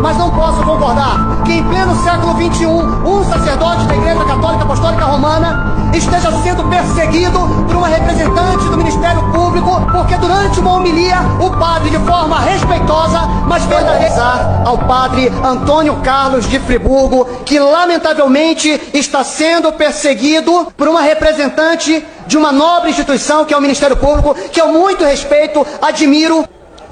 mas não posso concordar que em pleno século XXI, um sacerdote da Igreja Católica Apostólica Romana esteja sendo perseguido por uma representante do Ministério Público, porque durante uma homilia, o padre, de forma respeitosa, mas verdadeira, ao padre Antônio Carlos de Friburgo, que lamentavelmente está sendo perseguido por uma representante de uma nobre instituição que é o Ministério Público, que eu muito respeito, admiro,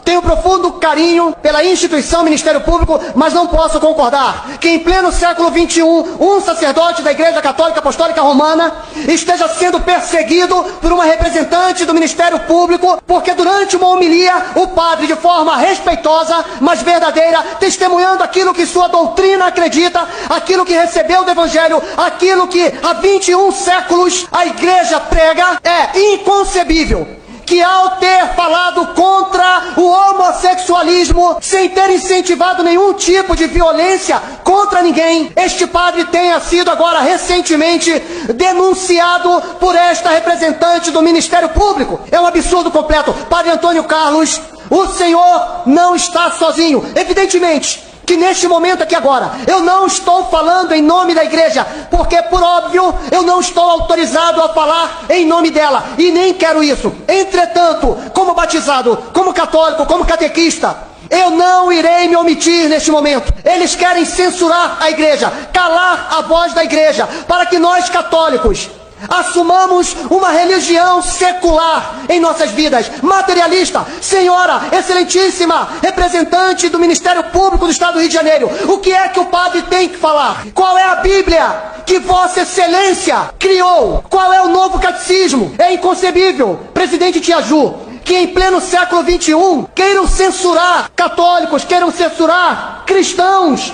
tenho profundo carinho pela instituição Ministério Público, mas não posso concordar que em pleno século XXI, um sacerdote da Igreja Católica Apostólica Romana esteja sendo perseguido por uma representante do Ministério Público, porque durante uma homilia, o padre, de forma respeitosa, mas verdadeira, testemunhando aquilo que sua doutrina acredita, aquilo que recebeu do Evangelho, aquilo que há 21 séculos a Igreja prega, é inconcebível que ao ter falado contra o homossexualismo, sem ter incentivado nenhum tipo de violência contra ninguém, este padre tenha sido agora recentemente denunciado por esta representante do Ministério Público. É um absurdo completo. Padre Antônio Carlos, o senhor não está sozinho. Evidentemente que neste momento aqui agora, eu não estou falando em nome da igreja, porque por óbvio, eu não estou autorizado a falar em nome dela, e nem quero isso. Entretanto, como batizado, como católico, como catequista, eu não irei me omitir neste momento. Eles querem censurar a igreja, calar a voz da igreja, para que nós católicos assumamos uma religião secular em nossas vidas, materialista. Senhora, excelentíssima representante do Ministério Público do Estado do Rio de Janeiro, o que é que o padre tem que falar? Qual é a Bíblia que Vossa Excelência criou? Qual é o novo catecismo? É inconcebível, presidente Tiaju, que em pleno século XXI queiram censurar católicos, queiram censurar cristãos,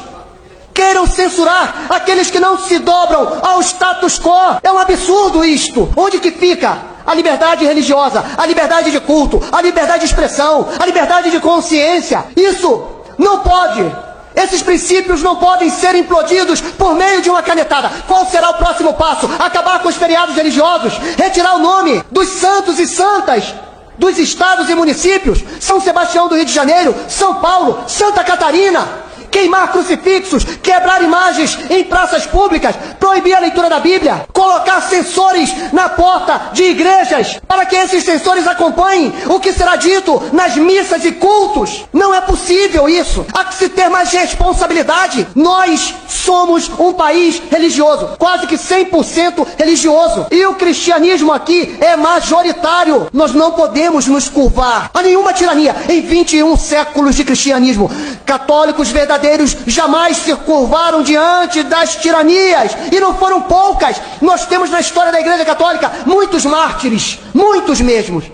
queiram censurar aqueles que não se dobram ao status quo. É um absurdo isto. Onde que fica a liberdade religiosa, a liberdade de culto, a liberdade de expressão, a liberdade de consciência? Isso não pode. Esses princípios não podem ser implodidos por meio de uma canetada. Qual será o próximo passo? Acabar com os feriados religiosos? Retirar o nome dos santos e santas dos estados e municípios? São Sebastião do Rio de Janeiro, São Paulo, Santa Catarina? Queimar crucifixos, quebrar imagens em praças públicas, proibir a leitura da Bíblia, colocar sensores na porta de igrejas para que esses sensores acompanhem o que será dito nas missas e cultos. Não é possível isso. Há que se ter mais responsabilidade. Nós somos um país religioso, quase que 100% religioso. E o cristianismo aqui é majoritário. Nós não podemos nos curvar a nenhuma tirania. Em 21 séculos de cristianismo, católicos verdadeiros jamais se curvaram diante das tiranias, e não foram poucas. Nós temos na história da Igreja Católica muitos mártires, muitos mesmos,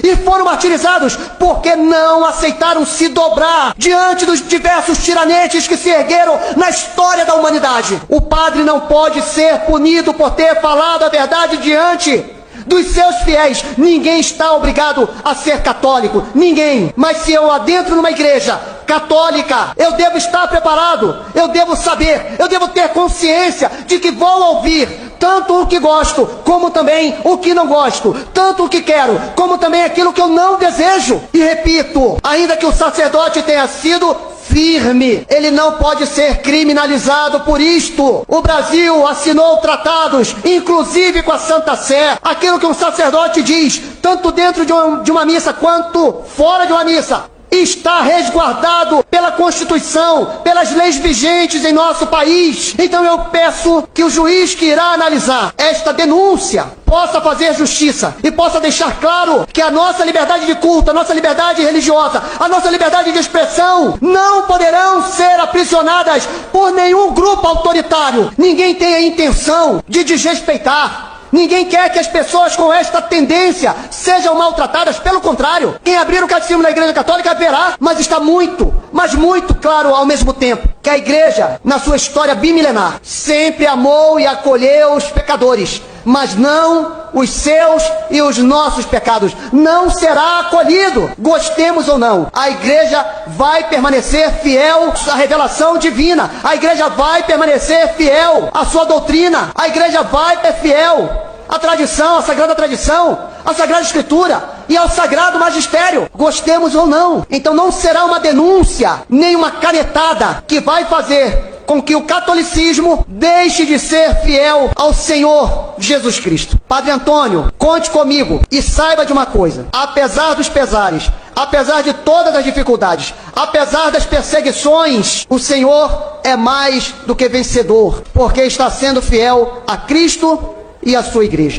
e foram martirizados porque não aceitaram se dobrar diante dos diversos tiranetes que se ergueram na história da humanidade. O padre não pode ser punido por ter falado a verdade diante dos seus fiéis. Ninguém está obrigado a ser católico, ninguém. Mas se eu adentro numa igreja católica, eu devo estar preparado, eu devo saber, eu devo ter consciência de que vou ouvir tanto o que gosto, como também o que não gosto, tanto o que quero, como também aquilo que eu não desejo. E repito, ainda que o sacerdote tenha sido firme, ele não pode ser criminalizado por isto. O Brasil assinou tratados, inclusive com a Santa Sé. Aquilo que um sacerdote diz, tanto dentro de uma missa quanto fora de uma missa, está resguardado pela Constituição, pelas leis vigentes em nosso país. Então eu peço que o juiz que irá analisar esta denúncia possa fazer justiça e possa deixar claro que a nossa liberdade de culto, a nossa liberdade religiosa, a nossa liberdade de expressão não poderão ser aprisionadas por nenhum grupo autoritário. Ninguém tem a intenção de desrespeitar. Ninguém quer que as pessoas com esta tendência sejam maltratadas. Pelo contrário, quem abrir o catecismo da Igreja Católica verá, mas está muito, mas muito claro ao mesmo tempo, que a Igreja, na sua história bimilenar, sempre amou e acolheu os pecadores, mas não os seus e os nossos pecados. Não será acolhido, gostemos ou não. A Igreja vai permanecer fiel à revelação divina. A Igreja vai permanecer fiel à sua doutrina. A Igreja vai ser fiel à tradição, à Sagrada Tradição, à Sagrada Escritura. e ao sagrado magistério, gostemos ou não. Então não será uma denúncia, nem uma canetada que vai fazer com que o catolicismo deixe de ser fiel ao Senhor Jesus Cristo. Padre Antônio, conte comigo e saiba de uma coisa: apesar dos pesares, apesar de todas as dificuldades, apesar das perseguições, o Senhor é mais do que vencedor, porque está sendo fiel a Cristo e a sua igreja.